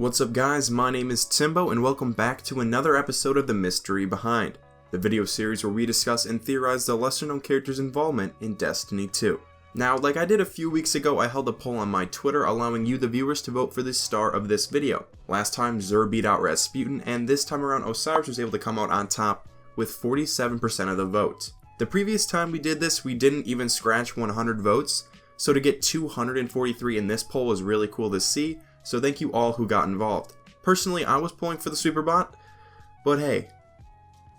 What's up guys, my name is Timbo and welcome back to another episode of The Mystery Behind, the video series where we discuss and theorize the lesser known characters' involvement in Destiny 2. Now, like I did a few weeks ago, I held a poll on my Twitter allowing you the viewers to vote for the star of this video. Last time Xur beat out Rasputin, and this time around Osiris was able to come out on top with 47% of the vote. The previous time we did this, we didn't even scratch 100 votes, so to get 243 in this poll was really cool to see. So thank you all who got involved. Personally, I was pulling for the Superbot, but hey,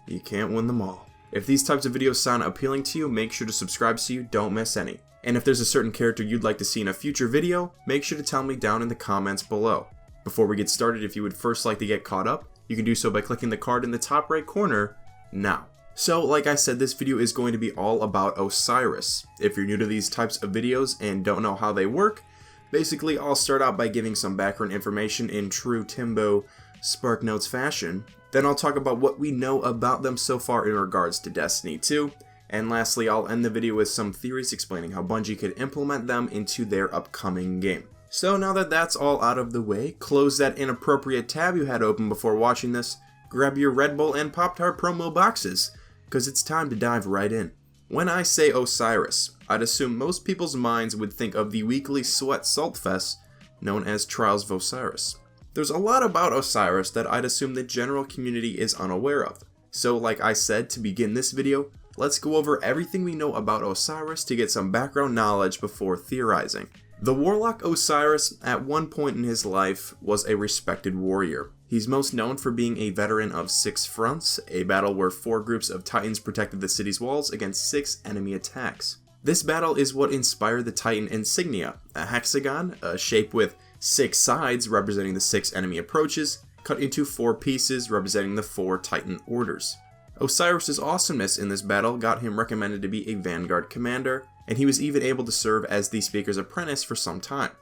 you can't win them all. If these types of videos sound appealing to you, make sure to subscribe so you don't miss any. And if there's a certain character you'd like to see in a future video, make sure to tell me down in the comments below. Before we get started, if you would first like to get caught up, you can do so by clicking the card in the top right corner now. So, like I said, this video is going to be all about Osiris. If you're new to these types of videos and don't know how they work, basically, I'll start out by giving some background information in true Timbo Spark Notes fashion. Then I'll talk about what we know about them so far in regards to Destiny 2. And lastly, I'll end the video with some theories explaining how Bungie could implement them into their upcoming game. So now that that's all out of the way, close that inappropriate tab you had open before watching this, grab your Red Bull and Pop-Tart promo boxes, because it's time to dive right in. When I say Osiris, I'd assume most people's minds would think of the weekly sweat salt fest known as Trials of Osiris. There's a lot about Osiris that I'd assume the general community is unaware of. So like I said to begin this video, let's go over everything we know about Osiris to get some background knowledge before theorizing. The warlock Osiris at one point in his life was a respected warrior. He's most known for being a veteran of 6 fronts, a battle where 4 groups of titans protected the city's walls against 6 enemy attacks. This battle is what inspired the titan insignia, a hexagon, a shape with 6 sides representing the 6 enemy approaches, cut into 4 pieces representing the 4 titan orders. Osiris' awesomeness in this battle got him recommended to be a vanguard commander, and he was even able to serve as the Speaker's apprentice for some time.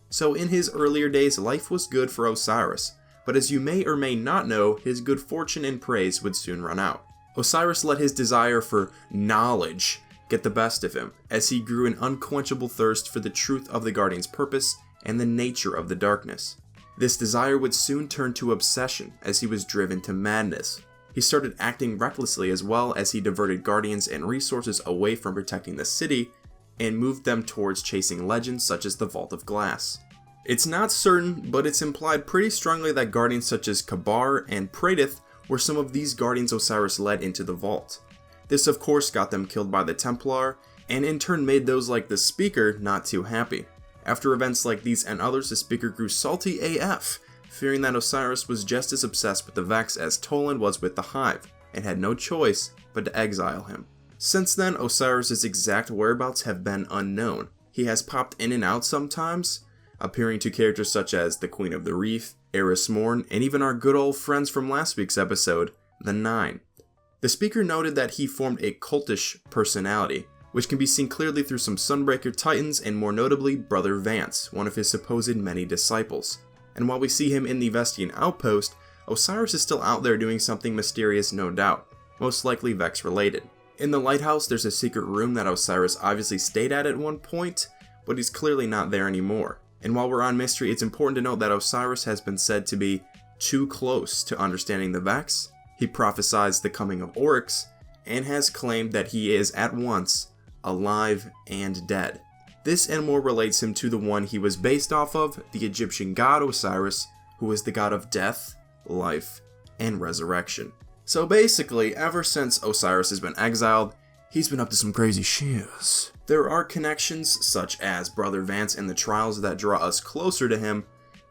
So in his earlier days, life was good for Osiris, but as you may or may not know, his good fortune and praise would soon run out. Osiris let his desire for knowledge get the best of him, as he grew an unquenchable thirst for the truth of the Guardian's purpose and the nature of the darkness. This desire would soon turn to obsession as he was driven to madness. He started acting recklessly as well as he diverted Guardians and resources away from protecting the city and moved them towards chasing legends such as the Vault of Glass. It's not certain, but it's implied pretty strongly that Guardians such as Khabar and Praedyth were some of these Guardians Osiris led into the Vault. This of course got them killed by the Templar, and in turn made those like the Speaker not too happy. After events like these and others, the Speaker grew salty AF, fearing that Osiris was just as obsessed with the Vex as Toland was with the Hive, and had no choice but to exile him. Since then, Osiris' exact whereabouts have been unknown. He has popped in and out sometimes, appearing to characters such as the Queen of the Reef, Eris Morn, and even our good old friends from last week's episode, the Nine. The Speaker noted that he formed a cultish personality, which can be seen clearly through some Sunbreaker Titans and more notably Brother Vance, one of his supposed many disciples. And while we see him in the Vestian outpost, Osiris is still out there doing something mysterious no doubt, most likely Vex related. In the lighthouse there's a secret room that Osiris obviously stayed at one point, but he's clearly not there anymore. And while we're on mystery, it's important to note that Osiris has been said to be too close to understanding the Vex. He prophesies the coming of Oryx, and has claimed that he is at once alive and dead. This and more relates him to the one he was based off of, the Egyptian god Osiris, who is the god of death, life, and resurrection. So basically, ever since Osiris has been exiled, he's been up to some crazy shiz. There are connections such as Brother Vance and the Trials that draw us closer to him,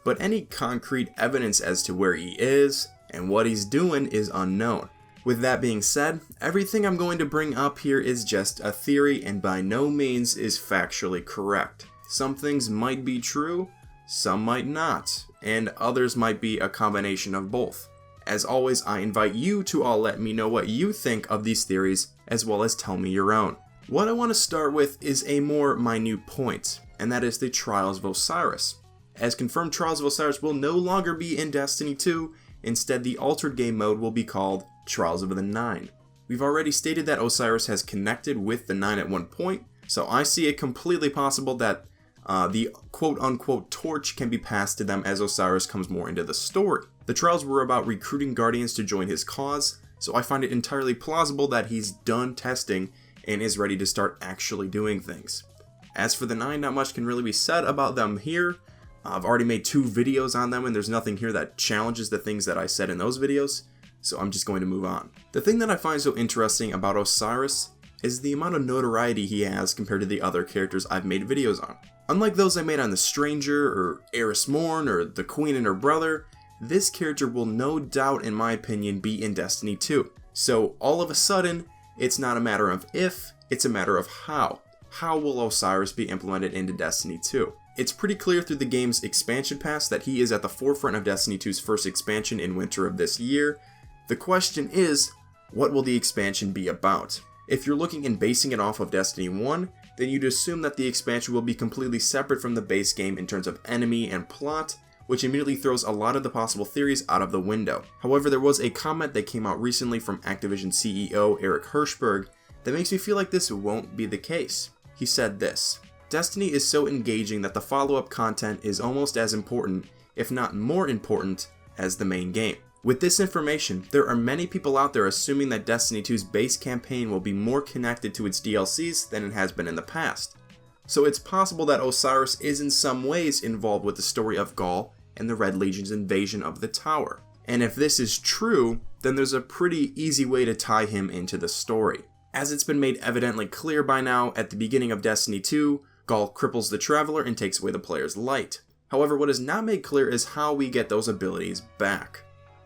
but any concrete evidence as to where he is and what he's doing is unknown. With that being said, everything I'm going to bring up here is just a theory and by no means is factually correct. Some things might be true, some might not, and others might be a combination of both. As always, I invite you to all let me know what you think of these theories, as well as tell me your own. What I want to start with is a more minute point, and that is the Trials of Osiris. As confirmed, Trials of Osiris will no longer be in Destiny 2, instead the altered game mode will be called Trials of the Nine. We've already stated that Osiris has connected with the Nine at one point, so I see it completely possible that the quote-unquote torch can be passed to them as Osiris comes more into the story. The trials were about recruiting guardians to join his cause, so I find it entirely plausible that he's done testing and is ready to start actually doing things. As for the 9, not much can really be said about them here. I've already made 2 videos on them and there's nothing here that challenges the things that I said in those videos, so I'm just going to move on. The thing that I find so interesting about Osiris is the amount of notoriety he has compared to the other characters I've made videos on. Unlike those I made on the Stranger, or Eris Morn, or the Queen and her brother, this character will no doubt, in my opinion, be in Destiny 2. So all of a sudden, it's not a matter of if, it's a matter of how. How will Osiris be implemented into Destiny 2? It's pretty clear through the game's expansion pass that he is at the forefront of Destiny 2's first expansion in winter of this year. The question is, what will the expansion be about? If you're looking and basing it off of Destiny 1, then you'd assume that the expansion will be completely separate from the base game in terms of enemy and plot, which immediately throws a lot of the possible theories out of the window. However, there was a comment that came out recently from Activision CEO Eric Hirschberg that makes me feel like this won't be the case. He said this: "Destiny is so engaging that the follow-up content is almost as important, if not more important, as the main game." With this information, there are many people out there assuming that Destiny 2's base campaign will be more connected to its DLCs than it has been in the past. So it's possible that Osiris is in some ways involved with the story of Gaul and the Red Legion's invasion of the tower. And if this is true, then there's a pretty easy way to tie him into the story. As it's been made evidently clear by now, at the beginning of Destiny 2, Gaul cripples the Traveler and takes away the player's light. However, what is not made clear is how we get those abilities back.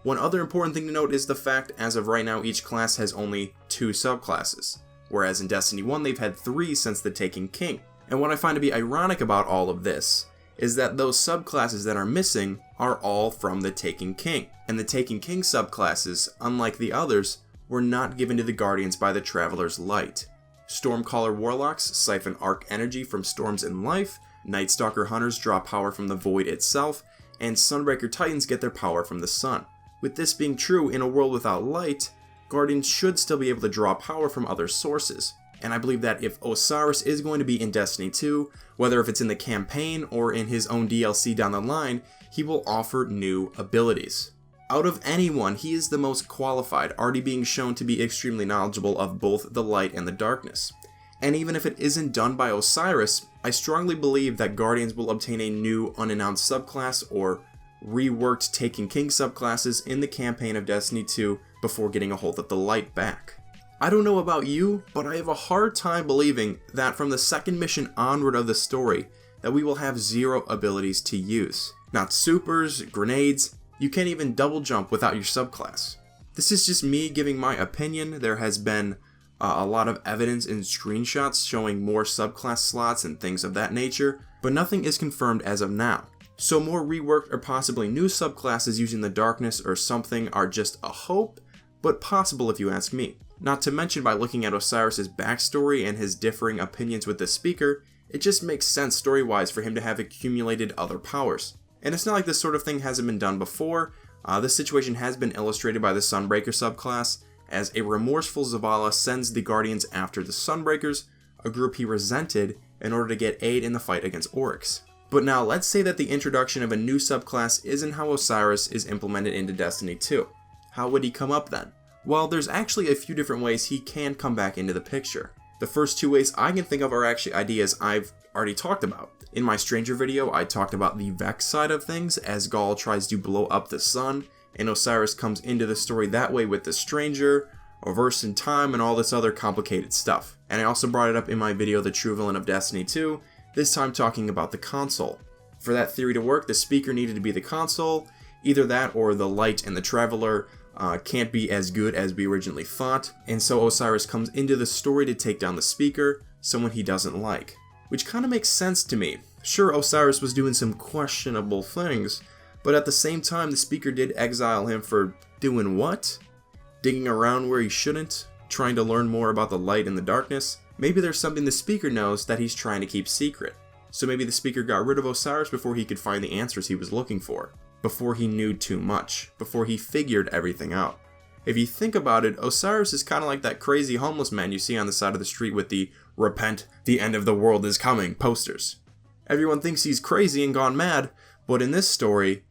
One other important thing to note is the fact, as of right now, each class has only 2 subclasses, whereas in Destiny 1 they've had 3 since the Taken King. And what I find to be ironic about all of this is that those subclasses that are missing are all from the Taken King. And the Taken King subclasses, unlike the others, were not given to the Guardians by the Traveler's Light. Stormcaller Warlocks siphon arc energy from storms in life, Nightstalker Hunters draw power from the Void itself, and Sunbreaker Titans get their power from the sun. With this being true, in a world without light, Guardians should still be able to draw power from other sources. And I believe that if Osiris is going to be in Destiny 2, whether if it's in the campaign or in his own DLC down the line, he will offer new abilities. Out of anyone, he is the most qualified, already being shown to be extremely knowledgeable of both the light and the darkness. And even if it isn't done by Osiris, I strongly believe that Guardians will obtain a new unannounced subclass or reworked Taken King subclasses in the campaign of Destiny 2 before getting a hold of the light back. I don't know about you, but I have a hard time believing that from the second mission onward of the story, that we will have 0 abilities to use. Not supers, grenades, you can't even double jump without your subclass. This is just me giving my opinion. There has been a lot of evidence in screenshots showing more subclass slots and things of that nature, but nothing is confirmed as of now. So more reworked or possibly new subclasses using the darkness or something are just a hope, but possible if you ask me. Not to mention, by looking at Osiris' backstory and his differing opinions with the speaker, it just makes sense story-wise for him to have accumulated other powers. And it's not like this sort of thing hasn't been done before. This situation has been illustrated by the Sunbreaker subclass, as a remorseful Zavala sends the Guardians after the Sunbreakers, a group he resented, in order to get aid in the fight against Oryx. But now let's say that the introduction of a new subclass isn't how Osiris is implemented into Destiny 2. How would he come up then? Well, there's actually a few different ways he can come back into the picture. The first 2 ways I can think of are actually ideas I've already talked about. In my Stranger video, I talked about the Vex side of things, as Gaul tries to blow up the sun, and Osiris comes into the story that way with the Stranger, reverse in time, and all this other complicated stuff. And I also brought it up in my video, The True Villain of Destiny 2, this time talking about the Consul. For that theory to work, the speaker needed to be the Consul. Either that or the Light and the Traveler can't be as good as we originally thought, and so Osiris comes into the story to take down the speaker, someone he doesn't like. Which kind of makes sense to me. Sure, Osiris was doing some questionable things, but at the same time the speaker did exile him for doing what? Digging around where he shouldn't? Trying to learn more about the light and the darkness? Maybe there's something the speaker knows that he's trying to keep secret. So maybe the speaker got rid of Osiris before he could find the answers he was looking for. Before he knew too much. Before he figured everything out. If you think about it, Osiris is kind of like that crazy homeless man you see on the side of the street with the "Repent, the end of the world is coming" posters. Everyone thinks he's crazy and gone mad, but in this story,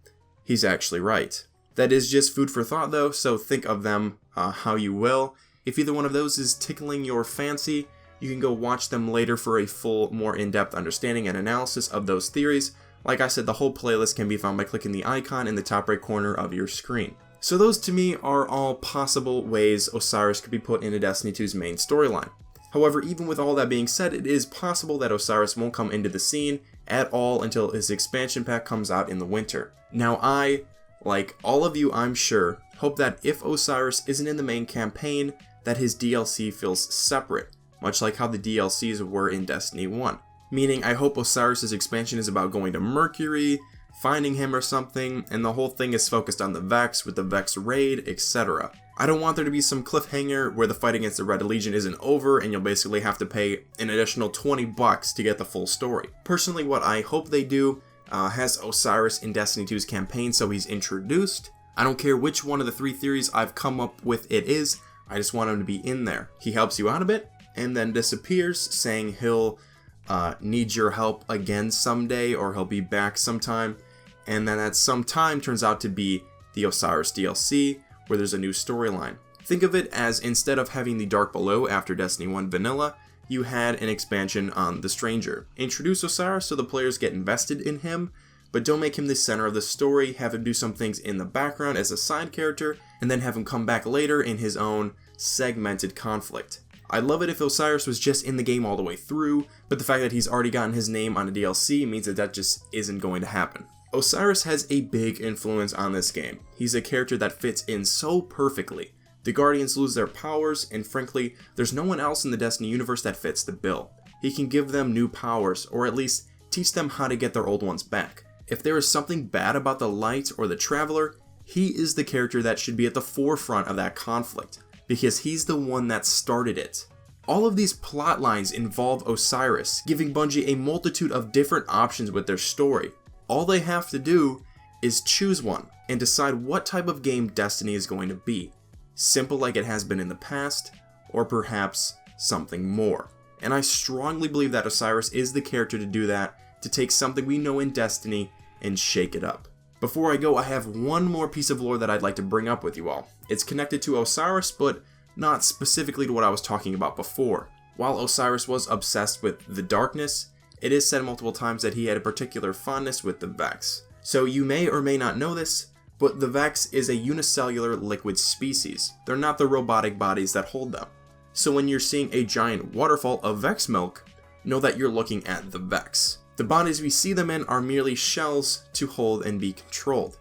he's actually right. That is just food for thought though, so think of them how you will. If either one of those is tickling your fancy, you can go watch them later for a full, more in-depth understanding and analysis of those theories. Like I said, the whole playlist can be found by clicking the icon in the top right corner of your screen. So those to me are all possible ways Osiris could be put into Destiny 2's main storyline. However, even with all that being said, it is possible that Osiris won't come into the scene at all until his expansion pack comes out in the winter. Now I, like all of you I'm sure, hope that if Osiris isn't in the main campaign, that his DLC feels separate, much like how the DLCs were in Destiny 1. Meaning I hope Osiris' expansion is about going to Mercury, finding him or something, and the whole thing is focused on the Vex with the Vex raid, etc. I don't want there to be some cliffhanger where the fight against the Red Legion isn't over and you'll basically have to pay an additional $20 to get the full story. Personally, what I hope they do has Osiris in Destiny 2's campaign so he's introduced. I don't care which one of the 3 theories I've come up with it is, I just want him to be in there. He helps you out a bit and then disappears, saying he'll need your help again someday or he'll be back sometime. And then at some time turns out to be the Osiris DLC, where there's a new storyline. Think of it as instead of having the Dark Below after Destiny 1 Vanilla, you had an expansion on the Stranger. Introduce Osiris so the players get invested in him, but don't make him the center of the story, have him do some things in the background as a side character, and then have him come back later in his own segmented conflict. I'd love it if Osiris was just in the game all the way through, but the fact that he's already gotten his name on a DLC means that just isn't going to happen. Osiris has a big influence on this game. He's a character that fits in so perfectly. The Guardians lose their powers, and frankly, there's no one else in the Destiny universe that fits the bill. He can give them new powers, or at least teach them how to get their old ones back. If there is something bad about the Light or the Traveler, he is the character that should be at the forefront of that conflict, because he's the one that started it. All of these plot lines involve Osiris, giving Bungie a multitude of different options with their story. All they have to do is choose one and decide what type of game Destiny is going to be. Simple like it has been in the past, or perhaps something more. And I strongly believe that Osiris is the character to do that, to take something we know in Destiny and shake it up. Before I go, I have one more piece of lore that I'd like to bring up with you all. It's connected to Osiris, but not specifically to what I was talking about before. While Osiris was obsessed with the darkness, it is said multiple times that he had a particular fondness with the Vex. So you may or may not know this, but the Vex is a unicellular liquid species. They're not the robotic bodies that hold them. So when you're seeing a giant waterfall of Vex milk, know that you're looking at the Vex. The bodies we see them in are merely shells to hold and be controlled.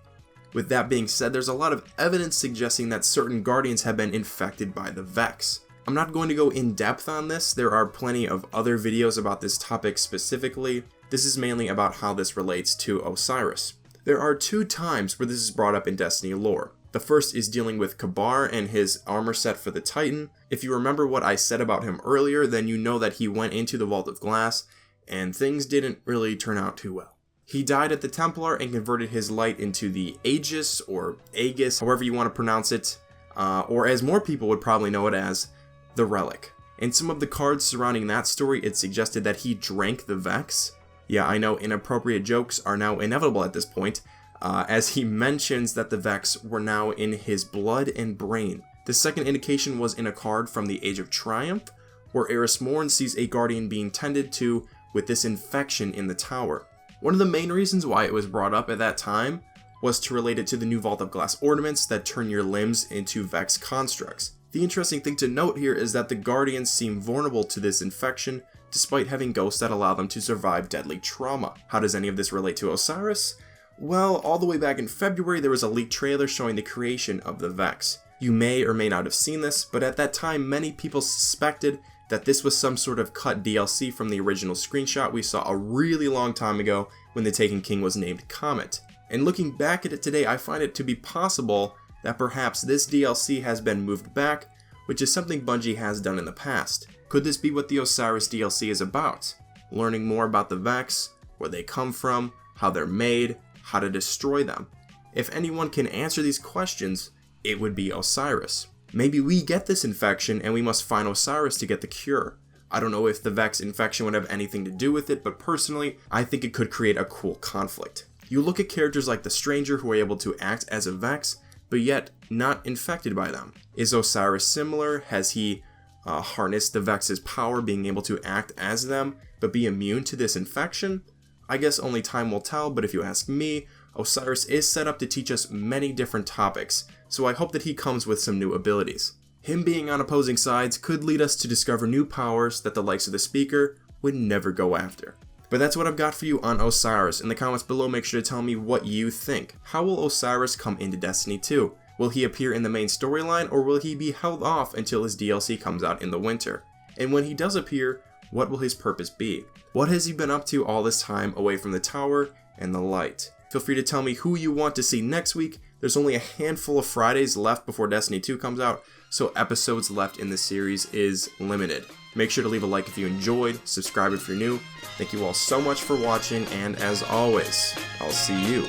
With that being said, there's a lot of evidence suggesting that certain Guardians have been infected by the Vex. I'm not going to go in depth on this, there are plenty of other videos about this topic specifically. This is mainly about how this relates to Osiris. There are 2 times where this is brought up in Destiny lore. The first is dealing with Khabar and his armor set for the Titan. If you remember what I said about him earlier, then you know that he went into the Vault of Glass, and things didn't really turn out too well. He died at the Templar and converted his light into the Aegis, or Aegis, however you want to pronounce it, or as more people would probably know it as, the Relic. In some of the cards surrounding that story, it suggested that he drank the Vex. Yeah, I know inappropriate jokes are now inevitable at this point, as he mentions that the Vex were now in his blood and brain. The second indication was in a card from the Age of Triumph, where Eris Morn sees a Guardian being tended to with this infection in the tower. One of the main reasons why it was brought up at that time was to relate it to the new Vault of Glass ornaments that turn your limbs into Vex constructs. The interesting thing to note here is that the Guardians seem vulnerable to this infection, despite having ghosts that allow them to survive deadly trauma. How does any of this relate to Osiris? Well, all the way back in February, there was a leaked trailer showing the creation of the Vex. You may or may not have seen this, but at that time, many people suspected that this was some sort of cut DLC from the original screenshot we saw a really long time ago when the Taken King was named Comet. And looking back at it today, I find it to be possible that perhaps this DLC has been moved back, which is something Bungie has done in the past. Could this be what the Osiris DLC is about? Learning more about the Vex, where they come from, how they're made, how to destroy them. If anyone can answer these questions, it would be Osiris. Maybe we get this infection and we must find Osiris to get the cure. I don't know if the Vex infection would have anything to do with it, but personally, I think it could create a cool conflict. You look at characters like the Stranger who are able to act as a Vex, but yet not infected by them. Is Osiris similar? Has he harnessed the Vex's power, being able to act as them, but be immune to this infection? I guess only time will tell, but if you ask me, Osiris is set up to teach us many different topics, so I hope that he comes with some new abilities. Him being on opposing sides could lead us to discover new powers that the likes of the Speaker would never go after. But that's what I've got for you on Osiris. In the comments below, make sure to tell me what you think. How will Osiris come into Destiny 2? Will he appear in the main storyline, or will he be held off until his DLC comes out in the winter? And when he does appear, what will his purpose be? What has he been up to all this time away from the tower and the light? Feel free to tell me who you want to see next week. There's only a handful of Fridays left before Destiny 2 comes out, so episodes left in the series is limited. Make sure to leave a like if you enjoyed, subscribe if you're new. Thank you all so much for watching, and as always, I'll see you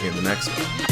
in the next one.